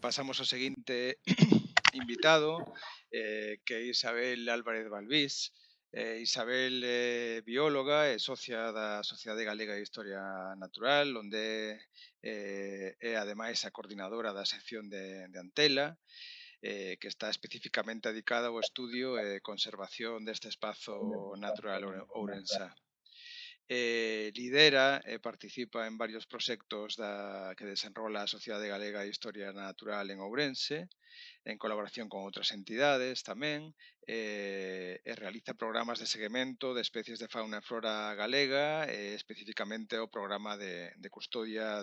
pasamos ao seguinte invitado, que é Isabel Álvarez Balbís. Isabel é bióloga e socia da Sociedade Galega de Historia Natural, onde é ademais a coordinadora da sección de Antela, que está especificamente dedicada ao estudio e conservación deste espazo natural ourensá. Lidera e participa en varios proxectos que desenrola a Sociedade Galega de Historia Natural en Ourense, en colaboración con outras entidades tamén, e realiza programas de seguimento de especies de fauna e flora galega, especificamente o programa de custodia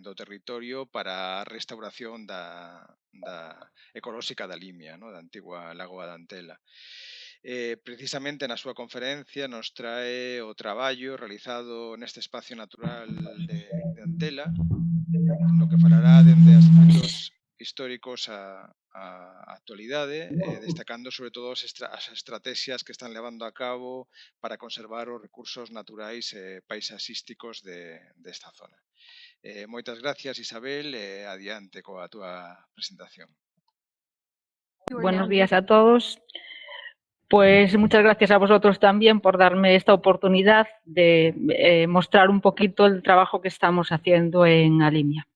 do territorio para a restauración da ecolóxica da Limia, da antigua Lagoa da Antela. Precisamente na súa conferencia nos trae o traballo realizado neste espacio natural de Antela, no que falará dende aspectos históricos a actualidade, destacando sobre todo as estrategias que están levando a cabo para conservar os recursos naturais e paisaxísticos desta zona. Moitas gracias, Isabel, e adiante coa túa presentación. Buenos días a todos. Pues muchas gracias a vosotros también por darme esta oportunidad de mostrar un poquito el trabajo que estamos haciendo en Alimia.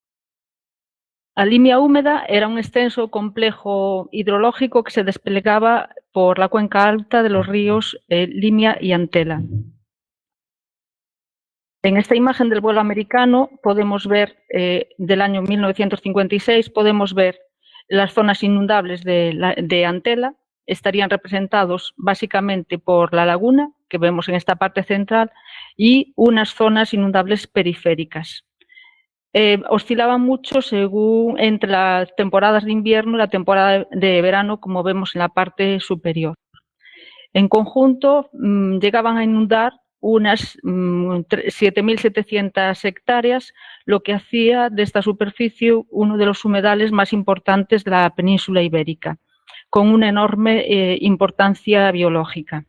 Alimia húmeda era un extenso complejo hidrológico que se desplegaba por la cuenca alta de los ríos Limia y Antela. En esta imagen del vuelo americano podemos ver, del año 1956, podemos ver las zonas inundables de Antela. Estarían representados básicamente por la laguna, que vemos en esta parte central, y unas zonas inundables periféricas. Oscilaban mucho según entre las temporadas de invierno y la temporada de verano, como vemos en la parte superior. En conjunto, llegaban a inundar unas 7.700 hectáreas, lo que hacía de esta superficie uno de los humedales más importantes de la península ibérica, con una enorme importancia biológica.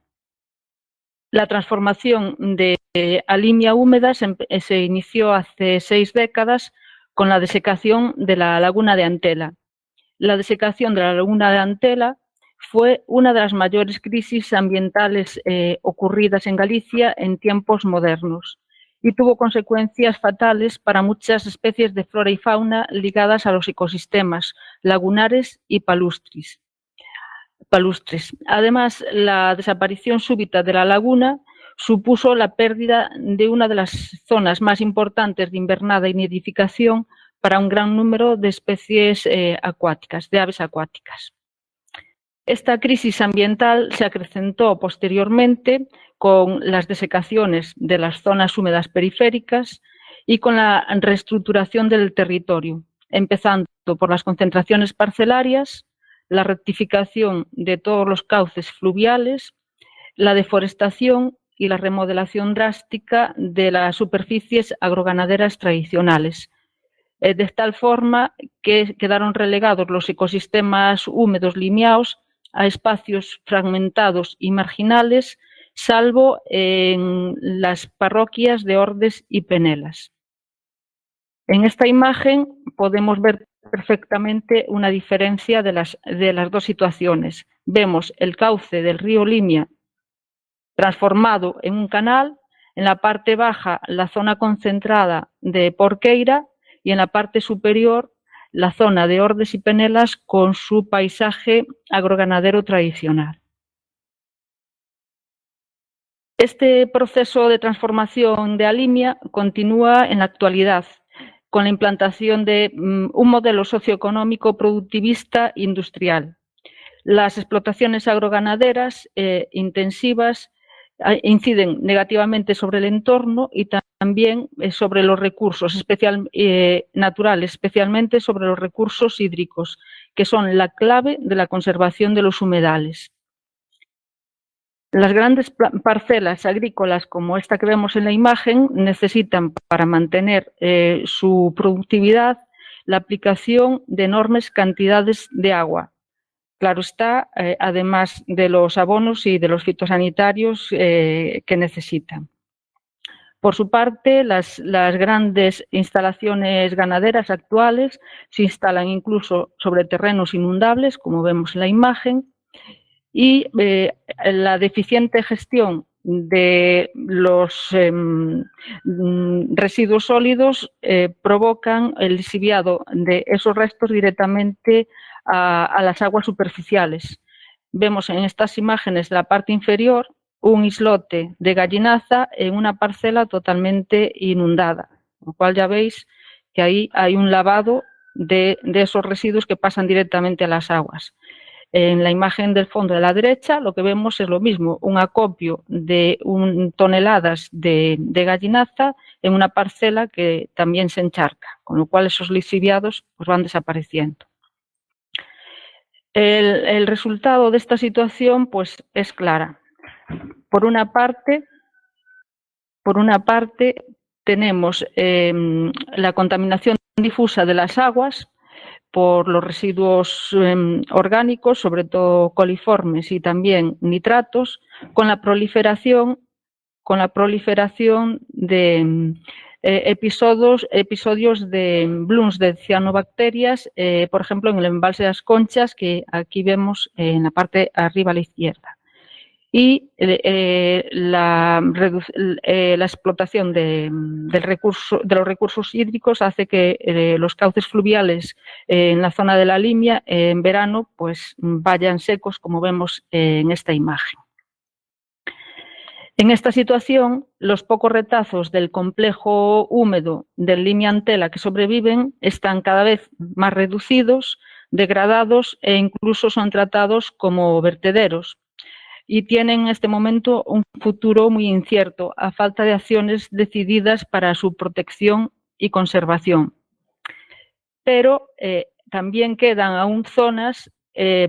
La transformación de Alimia húmeda se inició hace 6 décadas con la desecación de la laguna de Antela. La desecación de la laguna de Antela fue una de las mayores crisis ambientales ocurridas en Galicia en tiempos modernos y tuvo consecuencias fatales para muchas especies de flora y fauna ligadas a los ecosistemas lagunares y palustres. Además, la desaparición súbita de la laguna supuso la pérdida de una de las zonas más importantes de invernada y nidificación para un gran número de especies acuáticas, de aves acuáticas. Esta crisis ambiental se acrecentó posteriormente con las desecaciones de las zonas húmedas periféricas y con la reestructuración del territorio, empezando por las concentraciones parcelarias, la rectificación de todos los cauces fluviales, la deforestación y la remodelación drástica de las superficies agroganaderas tradicionales, de tal forma que quedaron relegados los ecosistemas húmedos limiaos a espacios fragmentados y marginales, salvo en las parroquias de Ordes y Penelas. En esta imagen podemos ver perfectamente una diferencia de las dos situaciones. Vemos el cauce del río Limia transformado en un canal, en la parte baja la zona concentrada de Porqueira y en la parte superior la zona de Ordes y Penelas con su paisaje agroganadero tradicional. Este proceso de transformación de Alimia continúa en la actualidad, con la implantación de un modelo socioeconómico productivista industrial. Las explotaciones agroganaderas intensivas inciden negativamente sobre el entorno y también sobre los recursos naturales, especialmente sobre los recursos hídricos, que son la clave de la conservación de los humedales. Las grandes parcelas agrícolas como esta que vemos en la imagen necesitan para mantener su productividad la aplicación de enormes cantidades de agua. Claro está, además de los abonos y de los fitosanitarios que necesitan. Por su parte, las grandes instalaciones ganaderas actuales se instalan incluso sobre terrenos inundables, como vemos en la imagen, y la deficiente gestión de los residuos sólidos provocan el lixiviado de esos restos directamente a las aguas superficiales. Vemos en estas imágenes de la parte inferior un islote de gallinaza en una parcela totalmente inundada, con lo cual ya veis que ahí hay un lavado de esos residuos que pasan directamente a las aguas. En la imagen del fondo de la derecha lo que vemos es lo mismo, un acopio de toneladas de gallinaza en una parcela que también se encharca, con lo cual esos lixiviados pues, van desapareciendo. El resultado de esta situación pues, es clara. Por una parte tenemos la contaminación difusa de las aguas por los residuos orgánicos, sobre todo coliformes y también nitratos, con la proliferación de episodios de blooms de cianobacterias, por ejemplo, en el embalse de las Conchas, que aquí vemos en la parte arriba a la izquierda. Y la explotación de los recursos hídricos hace que los cauces fluviales en la zona de la Limia en verano pues vayan secos, como vemos en esta imagen. En esta situación, los pocos retazos del complejo húmedo del Limia Antela que sobreviven están cada vez más reducidos, degradados e incluso son tratados como vertederos. Y tienen en este momento un futuro muy incierto, a falta de acciones decididas para su protección y conservación. Pero también quedan aún zonas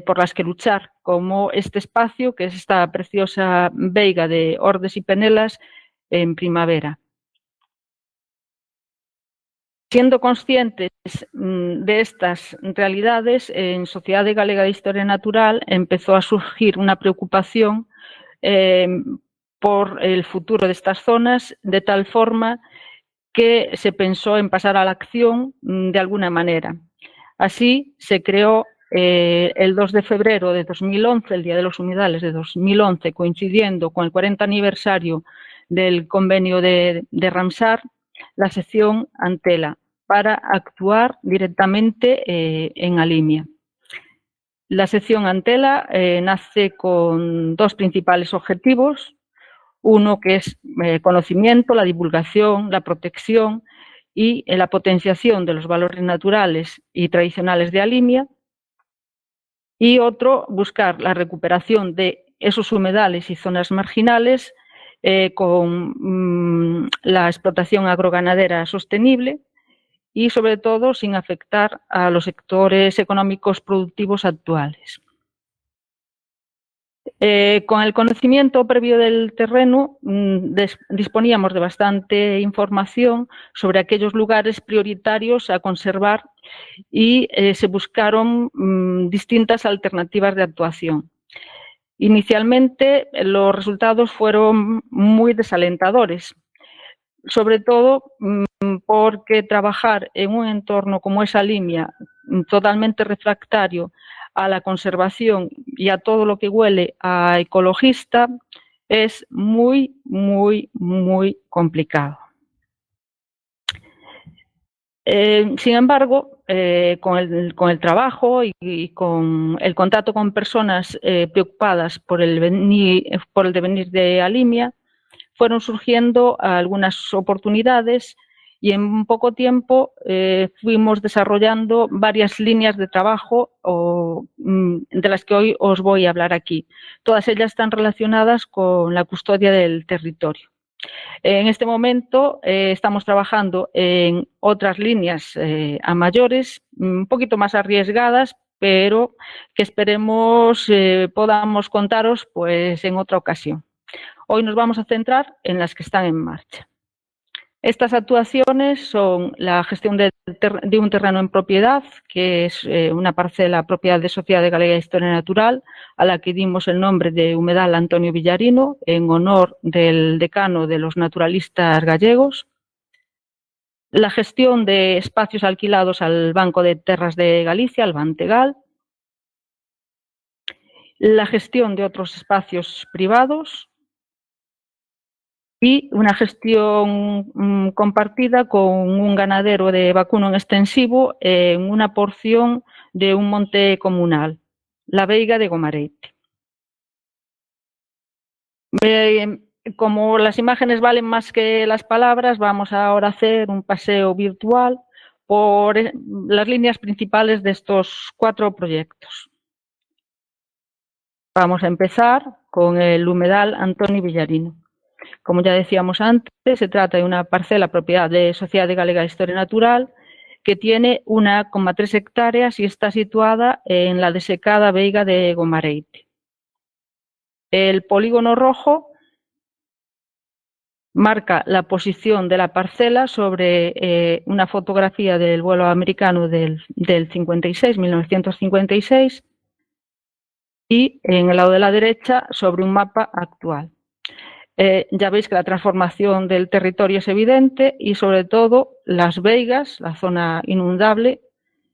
por las que luchar, como este espacio, que es esta preciosa veiga de Ordes y Penelas en primavera. Siendo conscientes de estas realidades, en Sociedade Galega de Historia Natural empezó a surgir una preocupación por el futuro de estas zonas, de tal forma que se pensó en pasar a la acción de alguna manera. Así se creó el 2 de febrero de 2011, el Día de los Humedales de 2011, coincidiendo con el 40 aniversario del convenio de Ramsar, la sección Antela, para actuar directamente en Alimia. La sección Antela nace con dos principales objetivos. Uno que es conocimiento, la divulgación, la protección y la potenciación de los valores naturales y tradicionales de Alimia. Y otro, buscar la recuperación de esos humedales y zonas marginales con la explotación agroganadera sostenible y, sobre todo, sin afectar a los sectores económicos productivos actuales. Con el conocimiento previo del terreno disponíamos de bastante información sobre aquellos lugares prioritarios a conservar y se buscaron distintas alternativas de actuación. Inicialmente los resultados fueron muy desalentadores, sobre todo porque trabajar en un entorno como esa Limia, totalmente refractario a la conservación y a todo lo que huele a ecologista, es muy, muy, muy complicado. Sin embargo, con el trabajo y con el contacto con personas preocupadas por el devenir de Alimia, fueron surgiendo algunas oportunidades y en poco tiempo fuimos desarrollando varias líneas de trabajo de las que hoy os voy a hablar aquí. Todas ellas están relacionadas con la custodia del territorio. En este momento estamos trabajando en otras líneas a mayores, un poquito más arriesgadas, pero que esperemos podamos contaros pues, en otra ocasión. Hoy nos vamos a centrar en las que están en marcha. Estas actuaciones son la gestión de un terreno en propiedad, que es una parcela propiedad de Sociedade Galega de Historia Natural, a la que dimos el nombre de Humedal Antonio Villarino, en honor del decano de los naturalistas gallegos. La gestión de espacios alquilados al Banco de Terras de Galicia, al Bantegal. La gestión de otros espacios privados y una gestión compartida con un ganadero de vacuno en extensivo en una porción de un monte comunal, la Veiga de Gomareite. Como las imágenes valen más que las palabras, vamos ahora a hacer un paseo virtual por las líneas principales de estos 4 proyectos. Vamos a empezar con el humedal Antonio Villarino. Como ya decíamos antes, se trata de una parcela propiedad de Sociedade Galega de Historia Natural que tiene 1,3 hectáreas y está situada en la desecada Veiga de Gomareite. El polígono rojo marca la posición de la parcela sobre una fotografía del vuelo americano del 56, 1956, y en el lado de la derecha sobre un mapa actual. Ya veis que la transformación del territorio es evidente y sobre todo las veigas, la zona inundable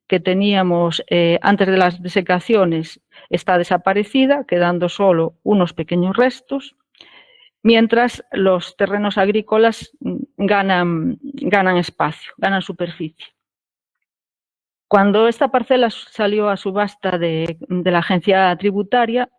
que teníamos antes de las desecaciones, está desaparecida, quedando solo unos pequeños restos, mientras los terrenos agrícolas ganan espacio, ganan superficie. Cuando esta parcela salió a subasta de la agencia tributaria,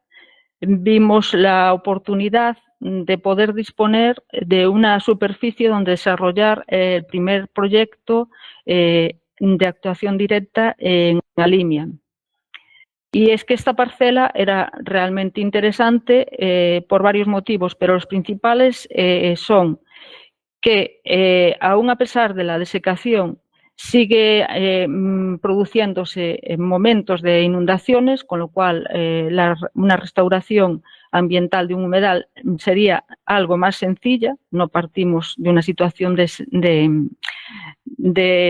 vimos la oportunidad de poder disponer de una superficie donde desarrollar el primer proyecto de actuación directa en Alimia. Y es que esta parcela era realmente interesante por varios motivos, pero los principales son que aún a pesar de la desecación sigue produciéndose momentos de inundaciones, con lo cual una restauración ambiental de un humedal sería algo más sencilla. No partimos de una situación de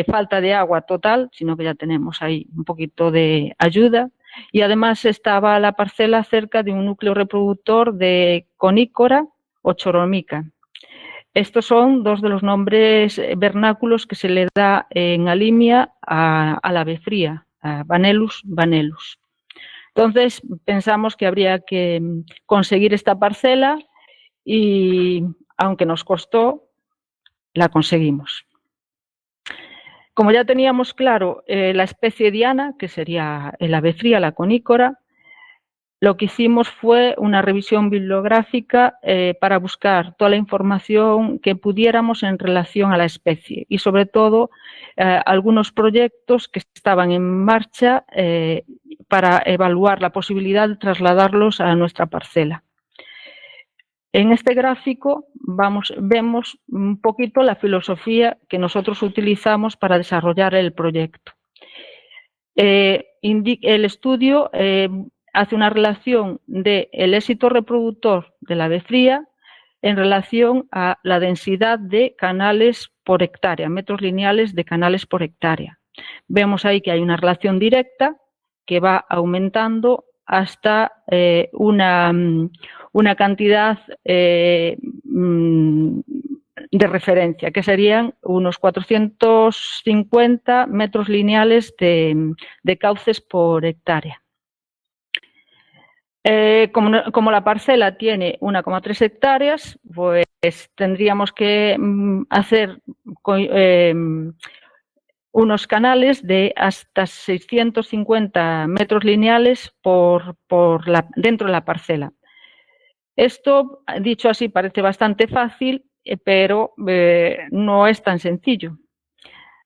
falta de agua total, sino que ya tenemos ahí un poquito de ayuda. Y además estaba la parcela cerca de un núcleo reproductor de conícora o choromica. Estos son 2 de los nombres vernáculos que se le da en Alimia a la ave fría, a Vanellus vanellus. Entonces pensamos que habría que conseguir esta parcela y, aunque nos costó, la conseguimos. Como ya teníamos claro la especie diana, que sería el ave fría, la conícora, lo que hicimos fue una revisión bibliográfica para buscar toda la información que pudiéramos en relación a la especie y, sobre todo, algunos proyectos que estaban en marcha para evaluar la posibilidad de trasladarlos a nuestra parcela. En este gráfico vemos un poquito la filosofía que nosotros utilizamos para desarrollar el proyecto. El estudio hace una relación del éxito reproductor de la ave fría en relación a la densidad de canales por hectárea, metros lineales de canales por hectárea. Vemos ahí que hay una relación directa que va aumentando hasta una cantidad de referencia, que serían unos 450 metros lineales de cauces por hectárea. Como la parcela tiene 1,3 hectáreas, pues tendríamos que hacer unos canales de hasta 650 metros lineales dentro de la parcela. Esto, dicho así, parece bastante fácil, pero no es tan sencillo.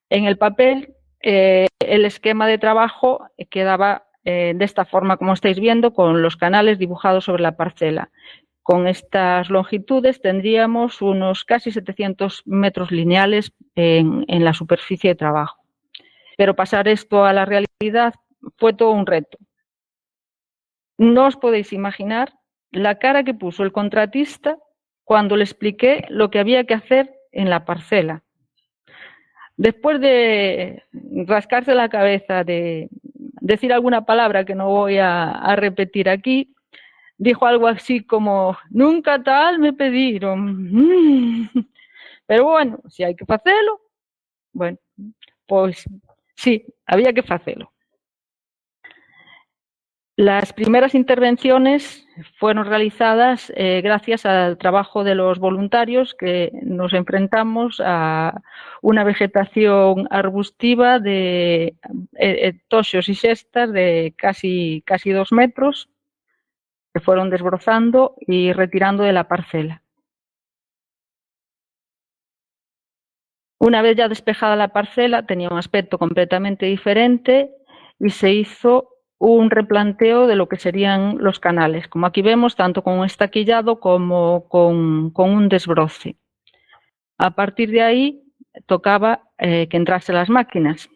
En el papel, el esquema de trabajo quedaba de esta forma, como estáis viendo, con los canales dibujados sobre la parcela. Con estas longitudes tendríamos unos casi 700 metros lineales en la superficie de trabajo. Pero pasar esto a la realidad fue todo un reto. No os podéis imaginar la cara que puso el contratista cuando le expliqué lo que había que hacer en la parcela. Después de rascarse la cabeza, de decir alguna palabra que no voy a repetir aquí, dijo algo así como, nunca tal me pediron. Pero bueno, si hai que facelo, bueno, pois sí, había que facelo. Las primeras intervenciones fueron realizadas gracias al trabajo de los voluntarios, que nos enfrentamos a una vegetación arbustiva de toxos y sestas de casi 2 metros, que fueron desbrozando y retirando de la parcela. Una vez ya despejada la parcela, tenía un aspecto completamente diferente y se hizo un replanteo de lo que serían los canales, como aquí vemos, tanto con un estaquillado como con un desbroce. A partir de ahí tocaba que entrasen las máquinas.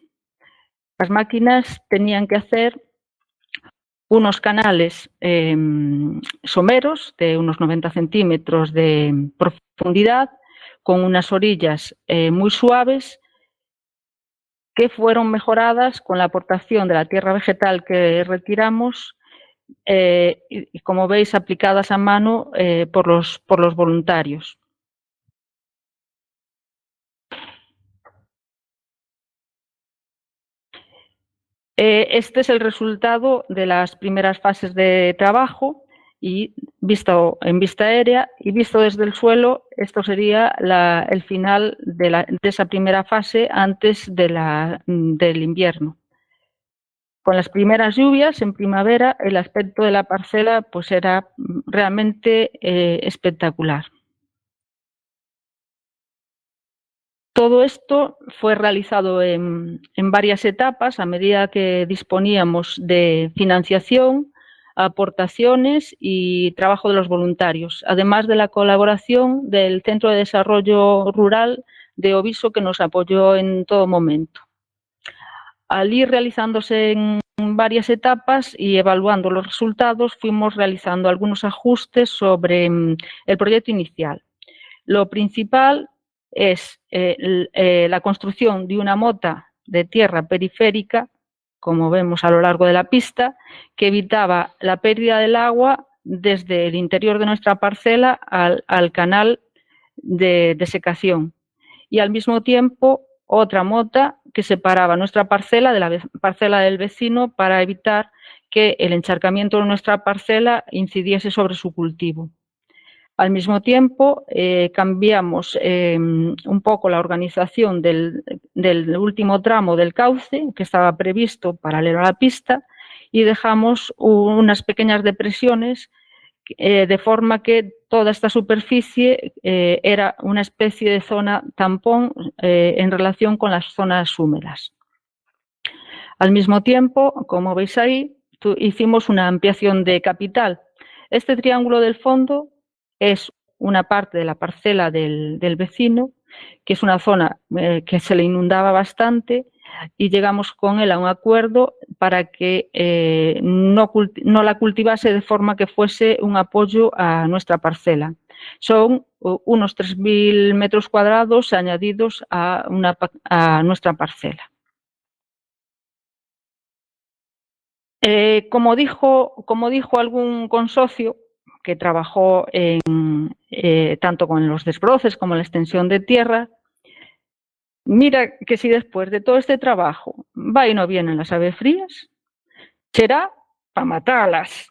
Las máquinas tenían que hacer unos canales someros de unos 90 centímetros de profundidad, con unas orillas muy suaves, que fueron mejoradas con la aportación de la tierra vegetal que retiramos y, como veis, aplicadas a mano por los voluntarios. Este es el resultado de las primeras fases de trabajo, y visto en vista aérea y visto desde el suelo, esto sería el final de esa primera fase antes del invierno. Con las primeras lluvias en primavera, el aspecto de la parcela pues era realmente espectacular. Todo esto fue realizado en varias etapas a medida que disponíamos de financiación, aportaciones y trabajo de los voluntarios, además de la colaboración del Centro de Desarrollo Rural de Oviso, que nos apoyó en todo momento. Al ir realizándose en varias etapas y evaluando los resultados, fuimos realizando algunos ajustes sobre el proyecto inicial. Lo principal es la construcción de una mota de tierra periférica, como vemos a lo largo de la pista, que evitaba la pérdida del agua desde el interior de nuestra parcela al canal de desecación, y al mismo tiempo otra mota que separaba nuestra parcela de la parcela del vecino para evitar que el encharcamiento de nuestra parcela incidiese sobre su cultivo. Al mismo tiempo, cambiamos un poco la organización del último tramo del cauce, que estaba previsto paralelo a la pista, y dejamos unas pequeñas depresiones de forma que toda esta superficie era una especie de zona tampón en relación con las zonas húmedas. Al mismo tiempo, como veis ahí, hicimos una ampliación de capital. Este triángulo del fondo es una parte de la parcela del vecino, que es una zona que se le inundaba bastante, y llegamos con él a un acuerdo para que no la cultivase de forma que fuese un apoyo a nuestra parcela. Son unos 3.000 metros cuadrados añadidos a nuestra parcela. Como dijo algún consocio que trabajó tanto con los desbroces como en la extensión de tierra, mira que si después de todo este trabajo va y no vienen las aves frías, será para matarlas.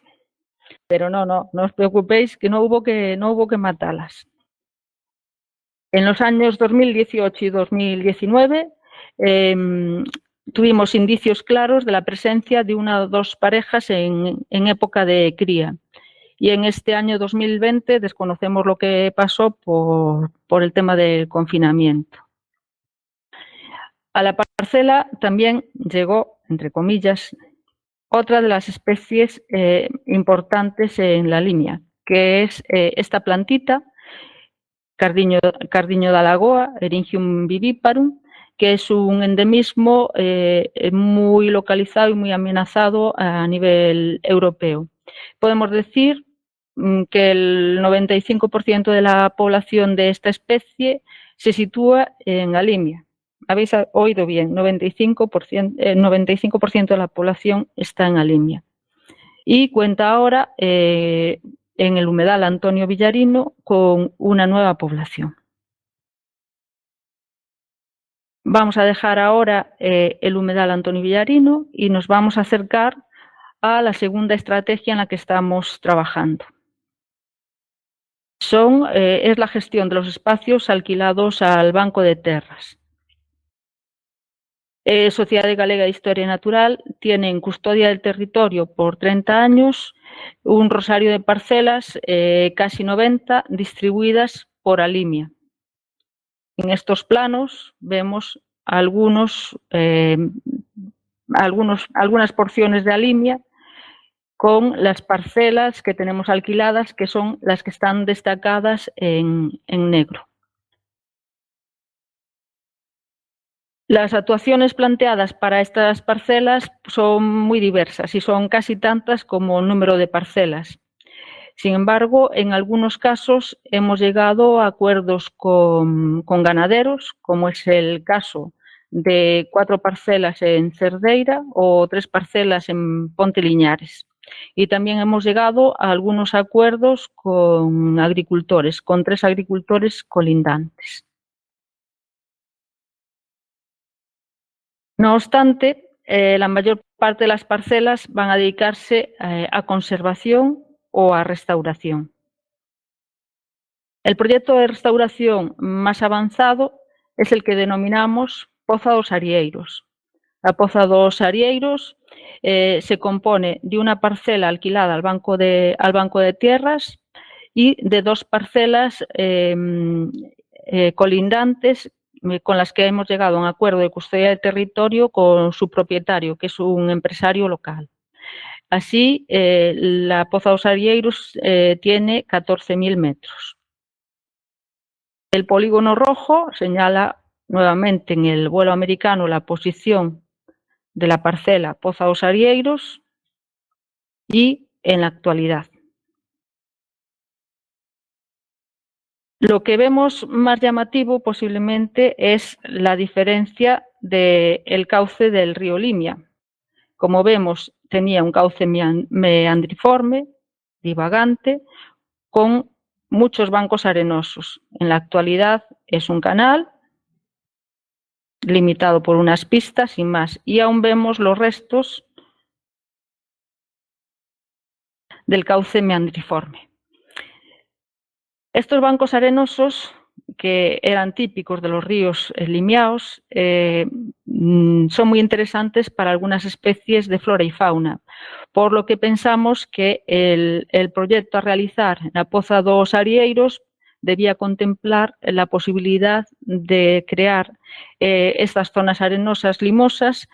Pero no os preocupéis, que no hubo que matarlas. En los años 2018 y 2019 tuvimos indicios claros de la presencia de una o dos parejas en época de cría. Y en este año 2020 desconocemos lo que pasó por el tema del confinamiento. A la parcela también llegó, entre comillas, otra de las especies importantes en la línea, que es esta plantita, Cardiño de Alagoa, Eryngium viviparum, que es un endemismo muy localizado y muy amenazado a nivel europeo. Podemos decir que el 95% de la población de esta especie se sitúa en Alimia. habéis oído bien, 95% de la población está en Alimia. Y cuenta ahora en el humedal Antonio Villarino con una nueva población. Vamos a dejar ahora el humedal Antonio Villarino y nos vamos a acercar a la segunda estrategia en la que estamos trabajando. Es la gestión de los espacios alquilados al Banco de Terras. Sociedade Galega de Historia Natural tiene en custodia del territorio por 30 años un rosario de parcelas, casi 90, distribuidas por Alimia. En estos planos vemos algunas porciones de Alimia con las parcelas que tenemos alquiladas, que son las que están destacadas en negro. Las actuaciones planteadas para estas parcelas son muy diversas y son casi tantas como el número de parcelas. Sin embargo, en algunos casos hemos llegado a acuerdos con ganaderos, como es el caso de 4 parcelas en Cerdeira o 3 parcelas en Ponte Liñares. Y también hemos llegado a algunos acuerdos con agricultores, con 3 agricultores colindantes. No obstante, la mayor parte de las parcelas van a dedicarse a conservación o a restauración. El proyecto de restauración más avanzado es el que denominamos Poza dos Arieiros. La Poza dos Arieiros se compone de una parcela alquilada al Banco de Tierras y de 2 parcelas colindantes con las que hemos llegado a un acuerdo de custodia de territorio con su propietario, que es un empresario local. Así, la Poza dos Arieiros tiene 14.000 metros. El polígono rojo señala nuevamente en el vuelo americano la posición de la parcela Poza dos Arieiros y en la actualidad. Lo que vemos más llamativo posiblemente es la diferencia del cauce del río Limia. Como vemos, tenía un cauce meandriforme, divagante, con muchos bancos arenosos. En la actualidad es un canal limitado por unas pistas, sin más, y aún vemos los restos del cauce meandriforme. Estos bancos arenosos, que eran típicos de los ríos limiaos, son muy interesantes para algunas especies de flora y fauna, por lo que pensamos que el proyecto a realizar en la Poza dos Arieiros debía contemplar la posibilidad de crear estas zonas arenosas limosas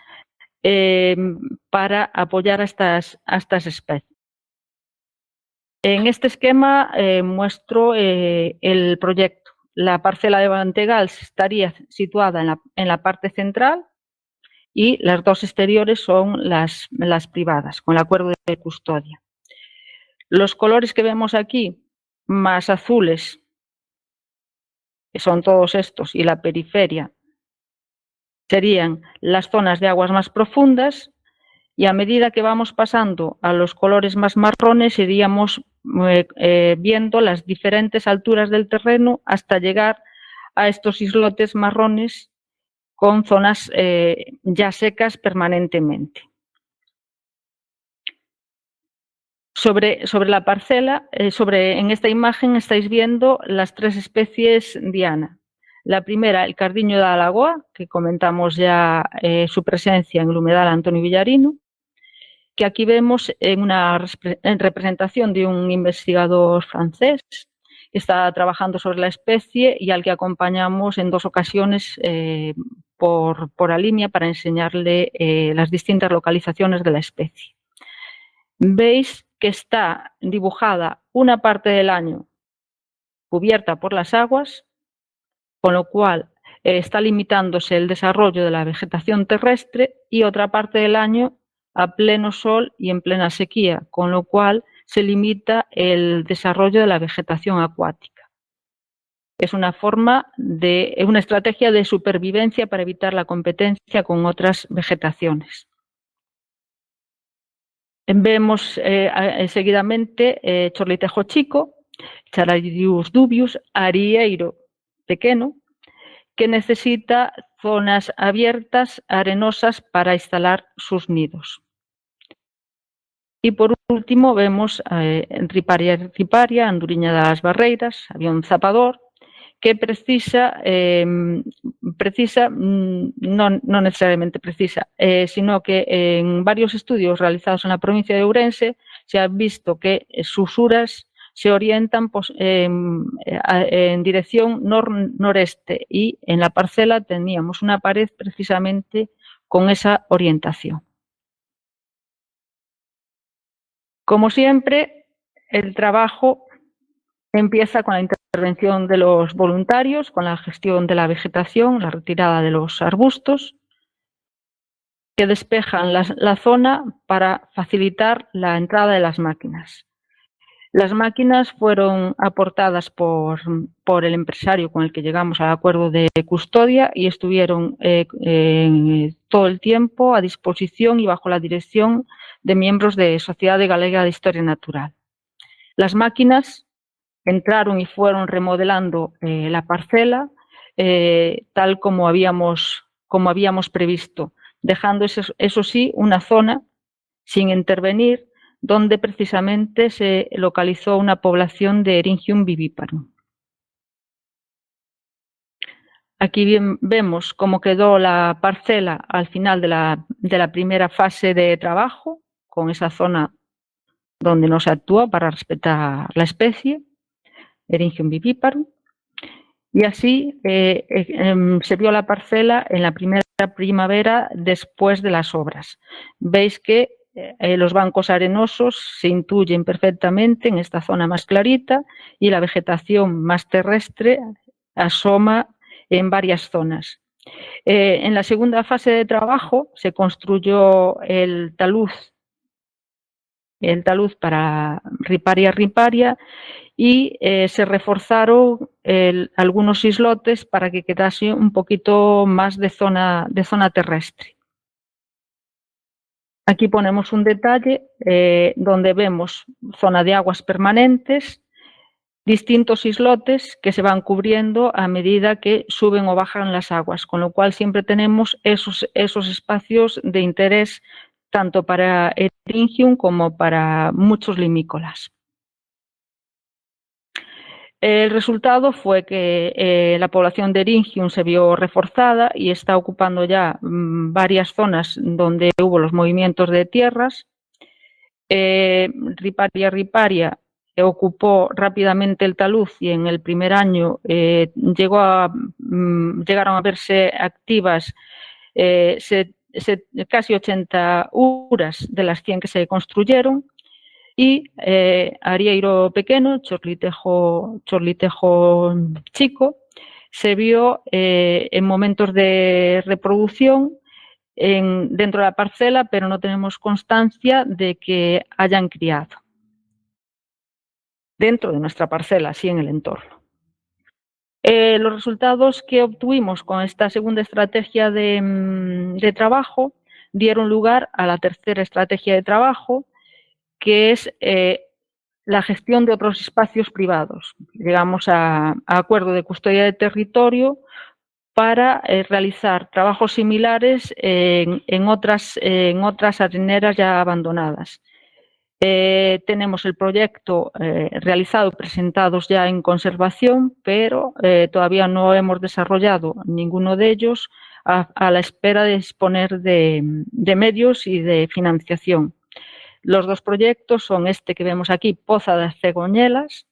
para apoyar a estas especies. En este esquema muestro el proyecto. La parcela de Bantegals estaría situada en la parte central y las 2 exteriores son las privadas, con el acuerdo de custodia. Los colores que vemos aquí, más azules, que son todos estos, y la periferia, serían las zonas de aguas más profundas, y a medida que vamos pasando a los colores más marrones iríamos viendo las diferentes alturas del terreno hasta llegar a estos islotes marrones con zonas ya secas permanentemente. Sobre la parcela, en esta imagen estáis viendo las 3 especies diana. La primera, el cardiño de Alagoa, que comentamos ya su presencia en el humedal Antonio Villarino, que aquí vemos en representación de un investigador francés que está trabajando sobre la especie y al que acompañamos en 2 ocasiones por Alimia para enseñarle las distintas localizaciones de la especie. Veis que está dibujada una parte del año cubierta por las aguas, con lo cual está limitándose el desarrollo de la vegetación terrestre, y otra parte del año a pleno sol y en plena sequía, con lo cual se limita el desarrollo de la vegetación acuática. Es una una estrategia de supervivencia para evitar la competencia con otras vegetaciones. Vemos seguidamente Chorlitejo chico, Charadius dubius, arieiro pequeño, que necesita zonas abiertas, arenosas, para instalar sus nidos. Y por último vemos riparia, anduriña das barreiras, avión zapador, que no necesariamente precisa, sino que en varios estudios realizados en la provincia de Ourense se ha visto que sus uras se orientan en dirección noreste, y en la parcela teníamos una pared precisamente con esa orientación. Como siempre, el trabajo empieza con la intervención de los voluntarios, con la gestión de la vegetación, la retirada de los arbustos, que despejan la zona para facilitar la entrada de las máquinas. Las máquinas fueron aportadas por el empresario con el que llegamos al acuerdo de custodia y estuvieron todo el tiempo a disposición y bajo la dirección de miembros de Sociedad Galega de Historia Natural. Las máquinas entraron y fueron remodelando la parcela tal como habíamos previsto, dejando, eso sí, una zona sin intervenir, donde precisamente se localizó una población de Eryngium viviparum. Aquí vemos cómo quedó la parcela al final de la primera fase de trabajo, con esa zona donde no se actúa para respetar la especie, Eryngium viviparum. Y así se vio la parcela en la primera primavera después de las obras. Veis que los bancos arenosos se intuyen perfectamente en esta zona más clarita y la vegetación más terrestre asoma en varias zonas. En la segunda fase de trabajo se construyó el talud para riparia, y se reforzaron algunos islotes para que quedase un poquito más de zona terrestre. Aquí ponemos un detalle donde vemos zona de aguas permanentes, distintos islotes que se van cubriendo a medida que suben o bajan las aguas, con lo cual siempre tenemos esos espacios de interés tanto para Eryngium como para muchos limícolas. El resultado fue que la población de Eryngium se vio reforzada y está ocupando ya varias zonas donde hubo los movimientos de tierras. Riparia ocupó rápidamente el talud y en el primer año llegaron a verse activas casi 80 uras de las 100 que se construyeron. Y arieiro pequeño, chorlitejo chico, se vio en momentos de reproducción dentro de la parcela, pero no tenemos constancia de que hayan criado dentro de nuestra parcela, sí en el entorno. Los resultados que obtuvimos con esta segunda estrategia de trabajo dieron lugar a la tercera estrategia de trabajo, que es la gestión de otros espacios privados. Llegamos a acuerdo de custodia de territorio para realizar trabajos similares en otras areneras ya abandonadas. Tenemos el proyecto realizado y presentados ya en conservación, pero todavía no hemos desarrollado ninguno de ellos a la espera de disponer de medios y de financiación. Los dos proyectos son este que vemos aquí, Poza das Cegoñelas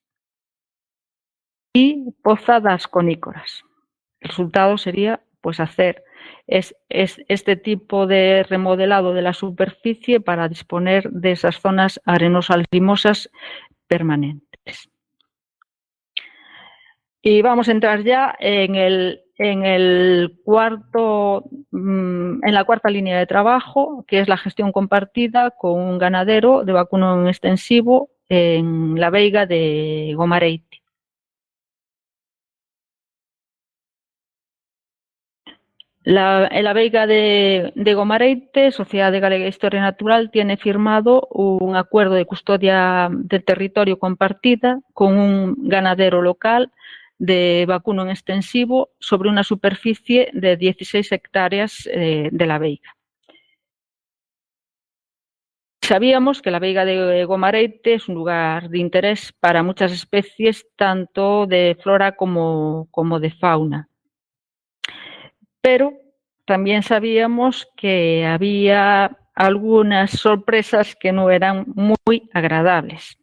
y Poza das Conícoras. El resultado sería pues hacer este tipo de remodelado de la superficie para disponer de esas zonas arenosas limosas permanentes. Y vamos a entrar ya en la cuarta línea de trabajo, que es la gestión compartida con un ganadero de vacuno extensivo en la veiga de Gomareite. En la veiga de Gomareite, Sociedad Galega de Historia Natural, tiene firmado un acuerdo de custodia del territorio compartida con un ganadero local de vacuno en extensivo sobre una superficie de 16 hectáreas de la veiga. Sabíamos que la veiga de Gomareite es un lugar de interés para muchas especies, tanto de flora como de fauna. Pero también sabíamos que había algunas sorpresas que no eran muy agradables.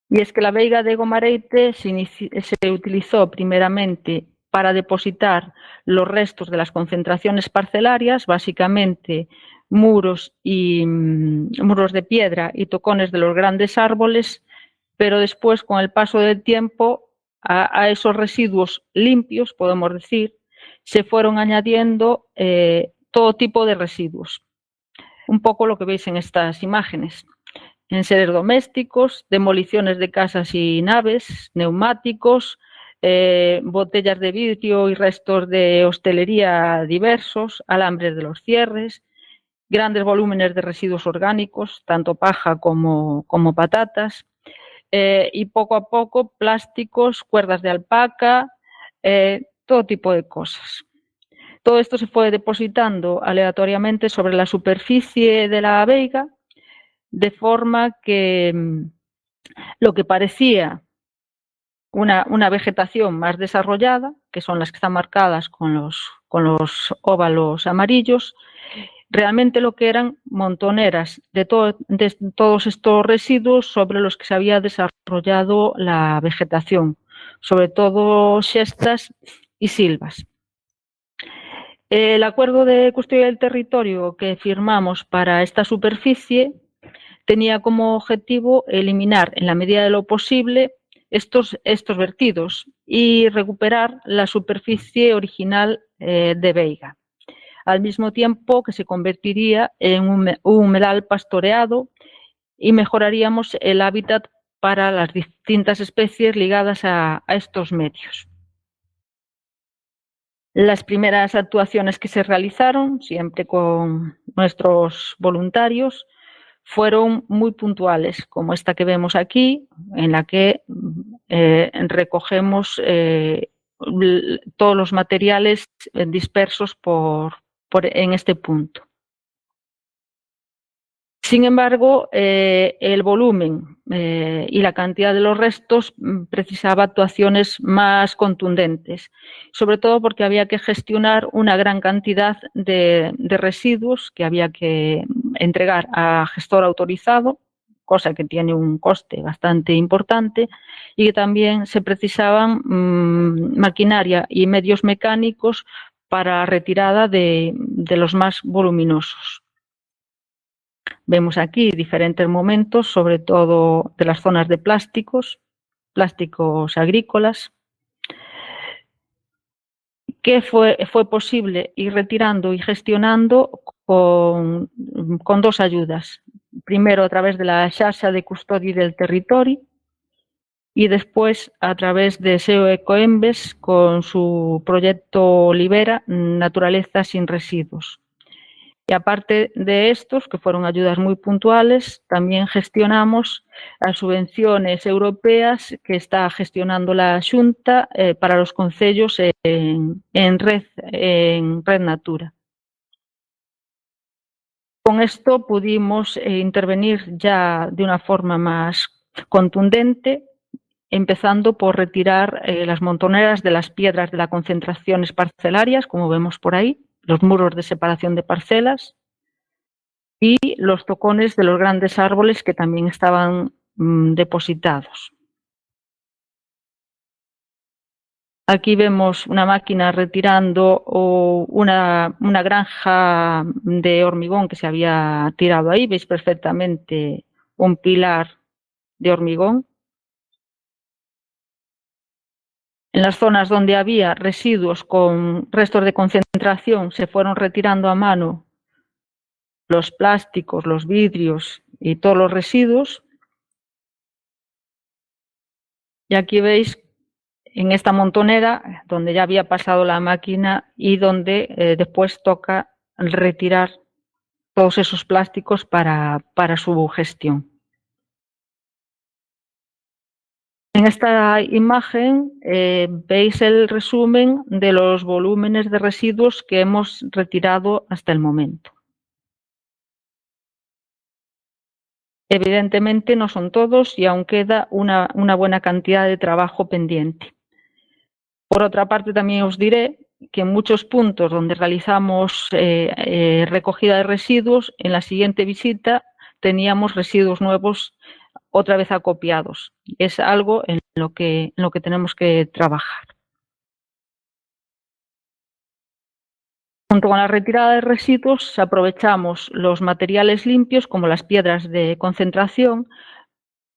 Y es que la veiga de Gomareite se utilizó primeramente para depositar los restos de las concentraciones parcelarias, básicamente muros de piedra y tocones de los grandes árboles, pero después, con el paso del tiempo, a esos residuos limpios, podemos decir, se fueron añadiendo todo tipo de residuos. Un poco lo que veis en estas imágenes. Enseres domésticos, demoliciones de casas y naves, neumáticos, botellas de vidrio y restos de hostelería diversos, alambres de los cierres, grandes volúmenes de residuos orgánicos, tanto paja como patatas, y poco a poco plásticos, cuerdas de alpaca, todo tipo de cosas. Todo esto se fue depositando aleatoriamente sobre la superficie de la veiga, de forma que lo que parecía una vegetación más desarrollada, que son las que están marcadas con los óvalos amarillos, realmente lo que eran montoneras de todos estos residuos sobre los que se había desarrollado la vegetación, sobre todo xestas y silvas. El acuerdo de custodia del territorio que firmamos para esta superficie tenía como objetivo eliminar, en la medida de lo posible, estos vertidos y recuperar la superficie original de veiga, al mismo tiempo que se convertiría en un humedal pastoreado y mejoraríamos el hábitat para las distintas especies ligadas a estos medios. Las primeras actuaciones que se realizaron, siempre con nuestros voluntarios, fueron muy puntuales, como esta que vemos aquí, en la que recogemos todos los materiales dispersos en este punto. Sin embargo, el volumen y la cantidad de los restos precisaba actuaciones más contundentes, sobre todo porque había que gestionar una gran cantidad de residuos que había que entregar a gestor autorizado, cosa que tiene un coste bastante importante, y que también se precisaban maquinaria y medios mecánicos para retirada de los más voluminosos. Vemos aquí diferentes momentos, sobre todo de las zonas de plásticos agrícolas, que fue posible ir retirando y gestionando con dos ayudas. Primero, a través de la Xarxa de Custodia del Territori, y después a través de SEO Ecoembes con su proyecto Libera, Naturaleza sin Residuos. Y aparte de estos, que fueron ayudas muy puntuales, también gestionamos las subvenciones europeas que está gestionando la Xunta para los concellos en Red Natura. Con esto pudimos intervenir ya de una forma más contundente, empezando por retirar las montoneras de las piedras de las concentraciones parcelarias, como vemos por ahí, los muros de separación de parcelas, y los tocones de los grandes árboles que también estaban depositados. Aquí vemos una máquina retirando una granja de hormigón que se había tirado ahí. Veis perfectamente un pilar de hormigón. En las zonas donde había residuos con restos de concentración se fueron retirando a mano los plásticos, los vidrios y todos los residuos. Y aquí veis en esta montonera donde ya había pasado la máquina y donde después toca retirar todos esos plásticos para su gestión. En esta imagen veis el resumen de los volúmenes de residuos que hemos retirado hasta el momento. Evidentemente no son todos y aún queda una buena cantidad de trabajo pendiente. Por otra parte, también os diré que en muchos puntos donde realizamos recogida de residuos, en la siguiente visita teníamos residuos nuevos otra vez acopiados. Es algo en lo que tenemos que trabajar. Junto con la retirada de residuos, aprovechamos los materiales limpios, como las piedras de concentración,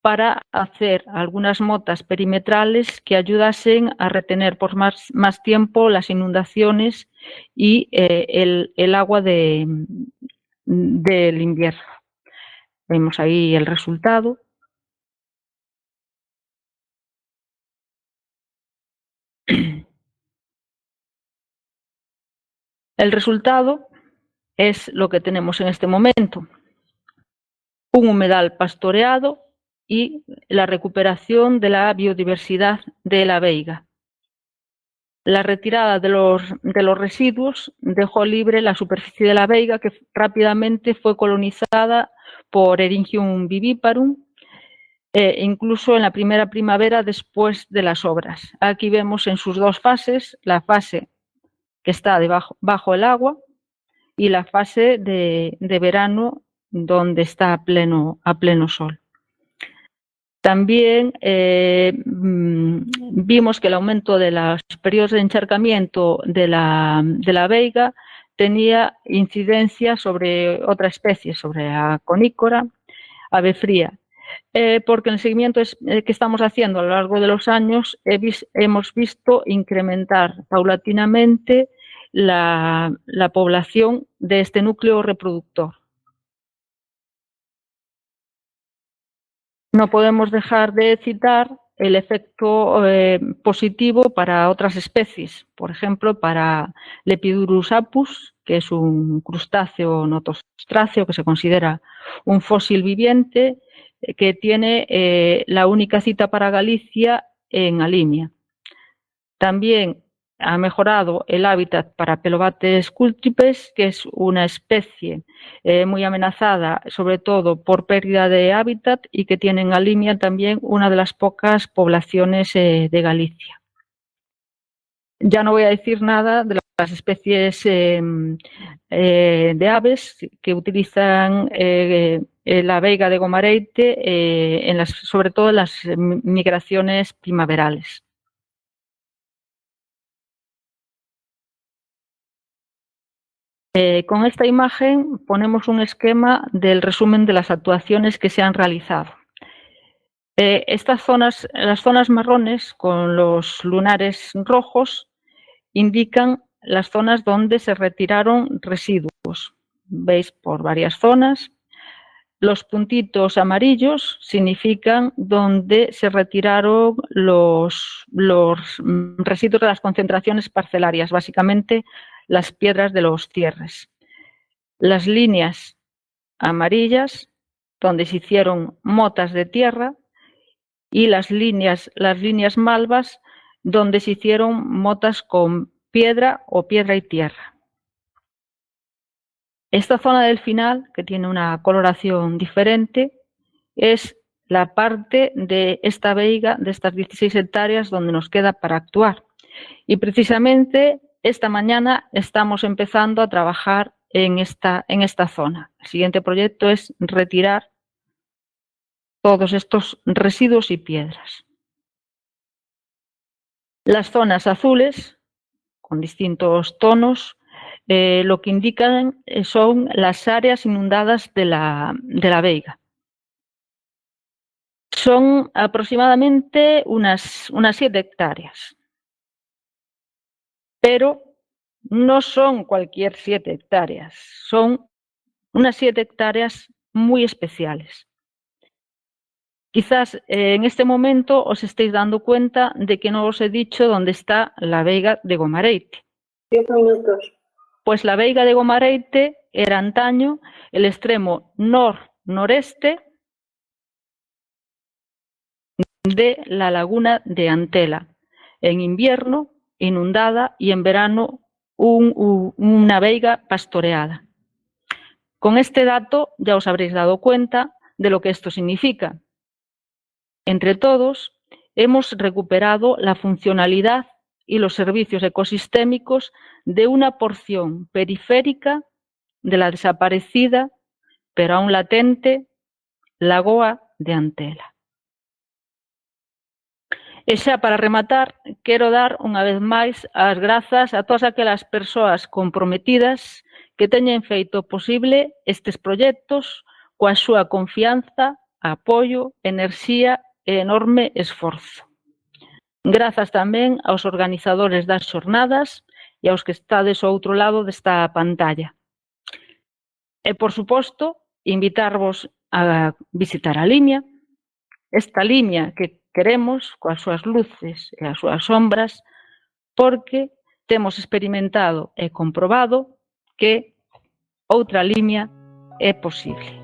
para hacer algunas motas perimetrales que ayudasen a retener por más tiempo las inundaciones y el agua del invierno. Vemos ahí el resultado. El resultado es lo que tenemos en este momento: un humedal pastoreado y la recuperación de la biodiversidad de la veiga. La retirada de los residuos dejó libre la superficie de la veiga, que rápidamente fue colonizada por Eryngium viviparum, incluso en la primera primavera después de las obras. Aquí vemos en sus dos fases: la fase que está bajo el agua y la fase de verano, donde está a pleno sol. También vimos que el aumento de los periodos de encharcamiento de la veiga tenía incidencia sobre otra especie, sobre la conícora ave fría, porque en el seguimiento que estamos haciendo a lo largo de los años hemos visto incrementar paulatinamente la población de este núcleo reproductor. No podemos dejar de citar el efecto positivo para otras especies, por ejemplo, para Lepidurus apus, que es un crustáceo notostráceo que se considera un fósil viviente, que tiene la única cita para Galicia en Alimia. También ha mejorado el hábitat para Pelobates cultripes, que es una especie muy amenazada, sobre todo por pérdida de hábitat, y que tiene en Alimia también una de las pocas poblaciones de Galicia. Ya no voy a decir nada de las especies de aves que utilizan la veiga de Gomareite, sobre todo en las migraciones primaverales. Con esta imagen ponemos un esquema del resumen de las actuaciones que se han realizado. Las zonas marrones con los lunares rojos indican las zonas donde se retiraron residuos. Veis por varias zonas. Los puntitos amarillos significan donde se retiraron los residuos de las concentraciones parcelarias, básicamente las piedras de los cierres. Las líneas amarillas, donde se hicieron motas de tierra, y las líneas malvas, donde se hicieron motas con piedra o piedra y tierra. Esta zona del final, que tiene una coloración diferente, es la parte de esta veiga, de estas 16 hectáreas, donde nos queda para actuar. Y precisamente esta mañana estamos empezando a trabajar en esta zona. El siguiente proyecto es retirar todos estos residuos y piedras. Las zonas azules, con distintos tonos, lo que indican son las áreas inundadas de la veiga. Son aproximadamente unas 7 hectáreas. Pero no son cualquier 7 hectáreas, son unas 7 hectáreas muy especiales. Quizás en este momento os estéis dando cuenta de que no os he dicho dónde está la veiga de Gomareite. 10 minutos. Pues la veiga de Gomareite era antaño el extremo noreste de la laguna de Antela. En invierno, inundada, y en verano, una veiga pastoreada. Con este dato ya os habréis dado cuenta de lo que esto significa. Entre todos, hemos recuperado la funcionalidad y los servicios ecosistémicos de una porción periférica de la desaparecida, pero aún latente, lagoa de Antela. E xa para rematar, quero dar unha vez máis as grazas a todas aquelas persoas comprometidas que teñen feito posible estes proxectos coa súa confianza, apoio, enerxía e enorme esforzo. Grazas tamén aos organizadores das xornadas e aos que estades ao outro lado desta pantalla. E, por suposto, invitarvos a visitar a Limia, esta Limia que queremos coas súas luces e as súas sombras, porque temos experimentado e comprobado que outra Limia é posible.